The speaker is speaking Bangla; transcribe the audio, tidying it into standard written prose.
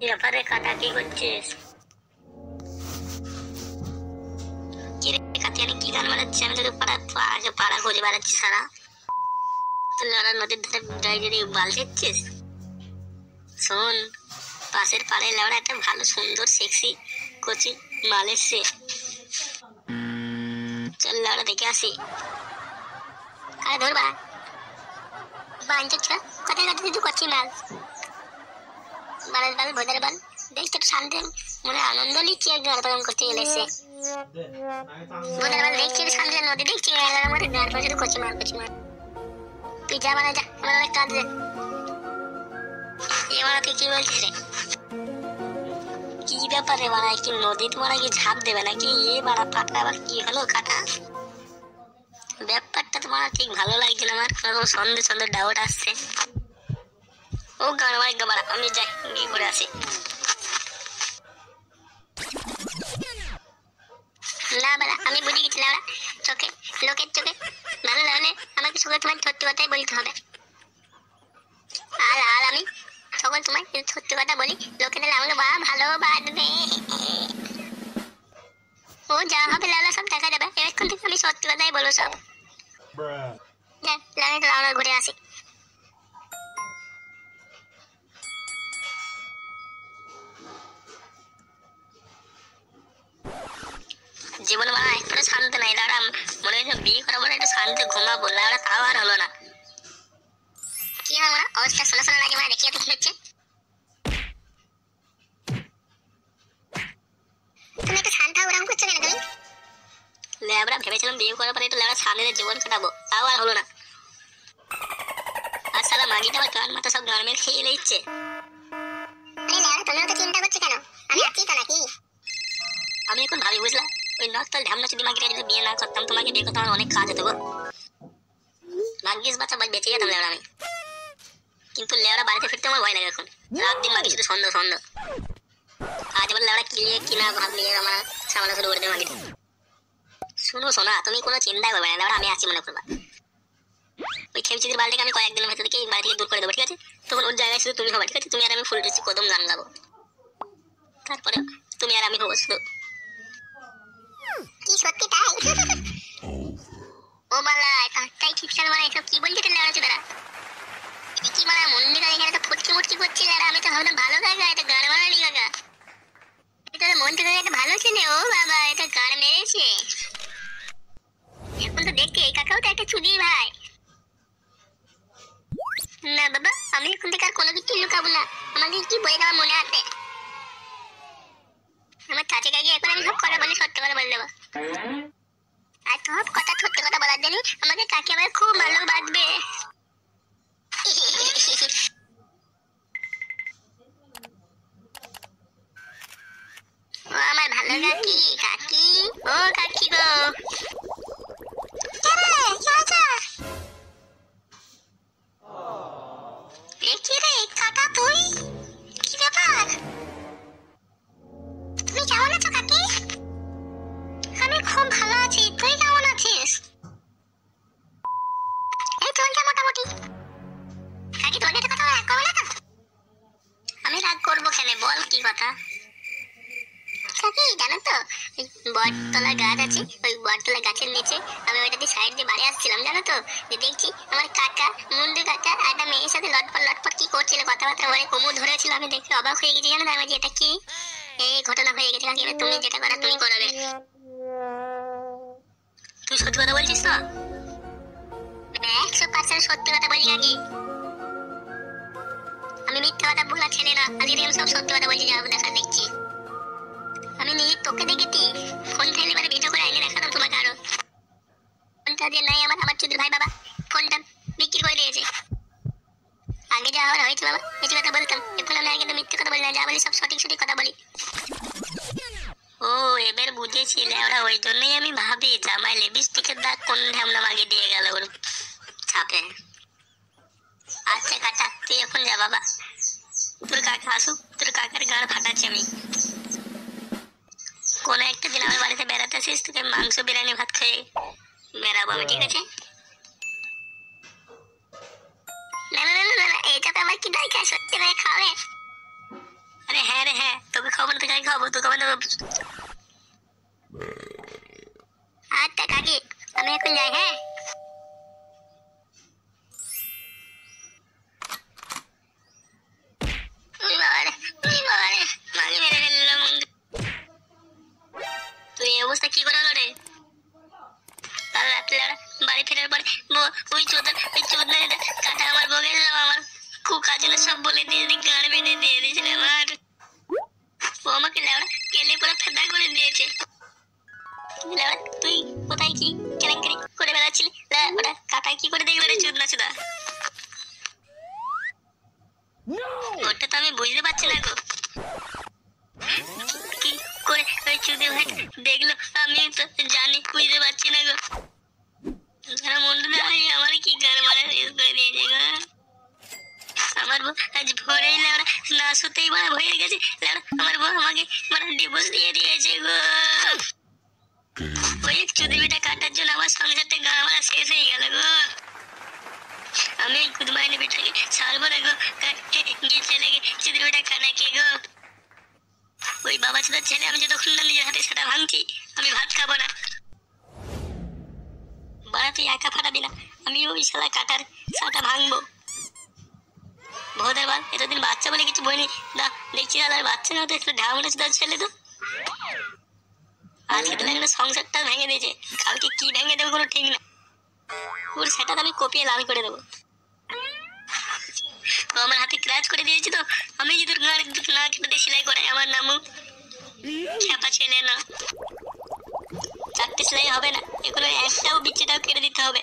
ব্যাপারে কাটা কি করছিস? কি রে কাতিয়ানি কি গান বাজাচ্ছিস? আমি তোকে পাড়া খুঁজে বেড়াচ্ছি সারা। তুই লড়া নদীর ধারে ডাইরেক্ট বাল দিচ্ছিস। শোন, পাশের পাড়ায় লেওড়া একটা ভালো সুন্দর সেক্সি কচি মাল এসছে। চল লেওড়া দেখে আসি। আরে ধরবা বাঞ্চোর ছোড়া, কোথায় কোথায় তুই কচি মাল বাল বাল ভোদার বাল। দেখতে একটু শান্তি মনে আনন্দ নিচ্ছি, গান পালন করতে এসে ভোদার বাল। দেখছি শান্তি নদী, দেখছি মধ্যে গান পালন কচি মাল কচি মাল। তুই যা বানা, যা আমার অনেক কাজ রে। এ মারা তুই কি বলছিস রে? কি ব্যাপারে মারা, কি নদীতে মারা কি ঝাঁপ দেবে নাকি? এ মারা ফাটা আবার কি হলো কাটা? ব্যাপারটা তো মারা ঠিক ভালো লাগছে না আমার, সন্দেহ সন্দেহ ডাউট আসছে। ও গান মারা, আমি যাই গিয়ে ঘুরে আসি। না বাড়া, আমি বুঝে গেছি না, চোখে লোকের চোখে ভালো লাগলে আমাকে সবাই তোমার সত্যি কথাই বলতে হবে। আর আর আমি সকল তোমায় সত্যি কথা বলি, লোকে দিলে আমাকে ভালো বাঁধবে। ও যা হবে লালা সব দেখা যাবে, এক্ষণ থেকে আমি সত্যি কথাই বলবো সব। লাউনা ঘুরে আসি। জীবন মারা একটু শান্ত নাই লাড়া, মনে হচ্ছে বিয়ে করাবো না, একটু শান্তি ঘুমাবো লাড়া, তাও আর হলো না। কি হয় মারা, অবস্থা শোনা শোনা লাগে মারা, দেখিয়ে তো কি হচ্ছে। তুমি একটু শান্ত হও, ওরকম করছো কেন তুমি? ল্যাবরা ভেবেছিলাম বিয়ে করার পরে একটু ল্যাবরা সামনে জীবন কাটাবো, তাও আর হলো না। আর সালা মাগিটা আমার গান মাথা সব গান মেরে খেয়ে নিচ্ছে। আরে ল্যাবরা তুমি তো চিন্তা করছো কেন? আমি আছি তো নাকি? আমি এখন ভাবি বুঝলা, ওই নকটাল ঢামনা যদি মাগিটা যদি বিয়ে না করতাম, তোমাকে বিয়ে করতে আমার অনেক কাজ হতো গো। ভাগ্যিস বাচ্চা বেঁচে যেতাম ল্যাবরা আমি। কিন্তু ল্যাবরা বাড়িতে ফিরতে আমার ভয় লাগে এখন, রাত দিন মাগি শুধু সন্দেহ সন্দেহ। আজ আবার ল্যাবরা কি না ভাব নিয়ে আমার সামনে শুরু করে দেয় মাগিটা। শুনো শোনা, তুমি কোনো চিন্তা করবে না ল্যাবরা, আমি আছি মনে করবা। ওই খেমচিদের বাড়িটাকে আমি কয়েকদিনের ভেতর থেকে এই বাড়ি থেকে দূর করে দেবো, ঠিক আছে? তখন ওর জায়গায় শুধু তুমি হবে, ঠিক আছে? তুমি আর আমি ফুল ড্রেসে কদম গান গাবো, তারপরে তুমি আর আমি হবো শুধু। কি সত্যি তাই? ও বালা, তাই ঠিকঠাক মানে এসব কি বলছিস লেড়াচ্ছে তারা? কি মানে মন্দিরা এখানে তো ফুটকি মুটকি করছিল, আর আমি তো ভাবলাম ভালো কাকা, এটা গান বানানি কাকা, এটা মন থেকে একটা ভালো ছেলে। ও বাবা, এটা গান মেরেছে। এখন তো দেখতে এই কাকাও তো একটা চুদি ভাই। না বাবা, আমি এখন থেকে আর কোনো কিছু লুকাবো না, আমাকে কি বলে দেওয়া মনে আছে। আমার চাচা কাকি এখন আমি সব কথা বলি, সত্যি কথা বলে দেবো। আর সব কথা সত্যি কথা বলার জন্য আমাকে কাকি আমার খুব ভালো বাঁধবে। ও আমার ভালো কাকি, কাকি ও কাকি গো। কি রে কাকা, তুই কি ব্যাপার? তুমি কেমন আছো কাকি? আমি খুব ভালো আছি, তুই কেমন আছিস? এই চলছে মোটামুটি। কাকি তোর একটা কথা রাগ করবে না? আমি রাগ করবো কেন, বল কি কথা। কাকি জানো তো, বটতলা গাছ আছে, ওই বটতলা গাছের নিচে আমি ওইটা দিয়ে সাইড দিয়ে বাড়ি আসছিলাম, জানো তো, দেখছি আমার কাকা মুন্ডু কাকা আর একটা মেয়ের সাথে লটপট লটপট কি করছিল, কথাবার্তা বলে কোমর ধরেছিল। আমি দেখে অবাক হয়ে গেছি, জানো না, আমি যে এটা কি এই ঘটনা হয়ে গেছে কাকি। তুমি যেটা করা তুমি করবে। তুই সত্যি কথা বলছিস তো? 100% সত্যি কথা বলি কাকি, আমি মিথ্যা কথা বলা ছেলে না। আজকে আমি সব সত্যি কথা বলছি, যা দেখা দেখছি। আমি নিজে তোকে দেখেছি, ফোন চাইলে মানে ভিডিও করে আইনে দেখাতাম তোমাকে। আরো ফোনটা যে নাই আমার, আমার চুদির ভাই বাবা ফোনটা বিক্রি করে দিয়েছে। আগে যা হওয়ার হয়েছে বাবা, মিথ্যে কথা বলতাম, এখন আমি আর কিন্তু মিথ্যে কথা বলি না, যা বলি সব সঠিক সঠিক কথা বলি। ও এবার বুঝেছি লেওড়া, ওই জন্যই আমি ভাবি জামাই লিপস্টিকের দাগ কোন ঢ্যামনা মাগে দিয়ে গেল ওর ছাপে। আচ্ছা কাকা, তুই এখন যা বাবা, তোর কাকা আসুক, তোর কাকার গাড় ফাটাচ্ছি আমি। কোনো একটা দিন আমার বাড়িতে বেড়াতে আসিস, তোকে মাংস বিরিয়ানি ভাত খেয়ে বেড়াবো আমি, ঠিক আছে? না না না না, এটা তো আমার কি দরকার, সত্যি করে খাবে। আরে আরে হ্যাঁ রে হ্যাঁ, তোকে খবর তো যাই খাবো, তোকে খবর দেবো। আচ্ছা কাকি, আমি এখন যাই। হ্যাঁ মাকে মেরে ফেললাম। তুই এই অবস্থা কি করে হলো রে? কাল রাত্রে বাড়ি ফেরার পরে ওই চোদনা কাটা আমার বগে আমার খুব কাজে সব বলে দিয়ে গান বেঁধে দিয়ে দিয়েছিল আমার। ও আমাকে লেওড়া কেলে পুরো ফেদা করে দিয়েছে। তুই কোথায় কি কেলেঙ্কারি করে বেড়াচ্ছিলি? ওটা কাটায় কি করে দেখলো রে চোদনা চোদা? ওটা তো আমি বুঝতে পারছি না গো, কি করে ওই চুদি ভাই দেখলো আমি তো জানি, বুঝতে পারছি না গো। মন্ডুদা আমার কি গান মারা শেষ করে দিয়েছে গো। আমার বউ আজ ভোরেই না শুতেই মারা হয়ে গেছে। আমার বউ আমাকে মানে ডিভোর্স দিয়ে দিয়েছে গো। ওই চুদি বেটা কাটার জন্য আমার সংসারটা গান মারা শেষ হয়ে গেল গো। আমি এই কুদমাইনি বেটাকে ছাড়বো না গো। গিয়ে চলে গে চুদি বেটা কানাকে গো। ওই বাবা চোদার ছেলে আমি যতক্ষণ না নিজের হাতে সেটা ভাঙছি আমি ভাত খাবো না। বাড়া তুই একা ফাটাবি না, আমি ওই শালা কাটার সাটা ভাঙবো। ভোদের বাল এতদিন বাচ্চা বলে কিছু বইনি না, দেখছি দাদার বাচ্চা না তো একটু ঢামড়ে চোদার ছেলে তো। আজকে তো লাগলো সংসারটা ভেঙে দিয়েছে, কালকে কি ভেঙে দেবো কোনো ঠিক না। ওর সেটা আমি কপিয়ে লাল করে দেবো। ও আমার হাতে ক্র্যাচ করে দিয়েছি তো, আমি যদি তোর গাড়ি না কেটে সেলাই করে আমার নামও খ্যাপা ছেলে না। 4টে সেলাই হবে না, এগুলো একটাও বিচ্ছেটাও কেটে দিতে হবে।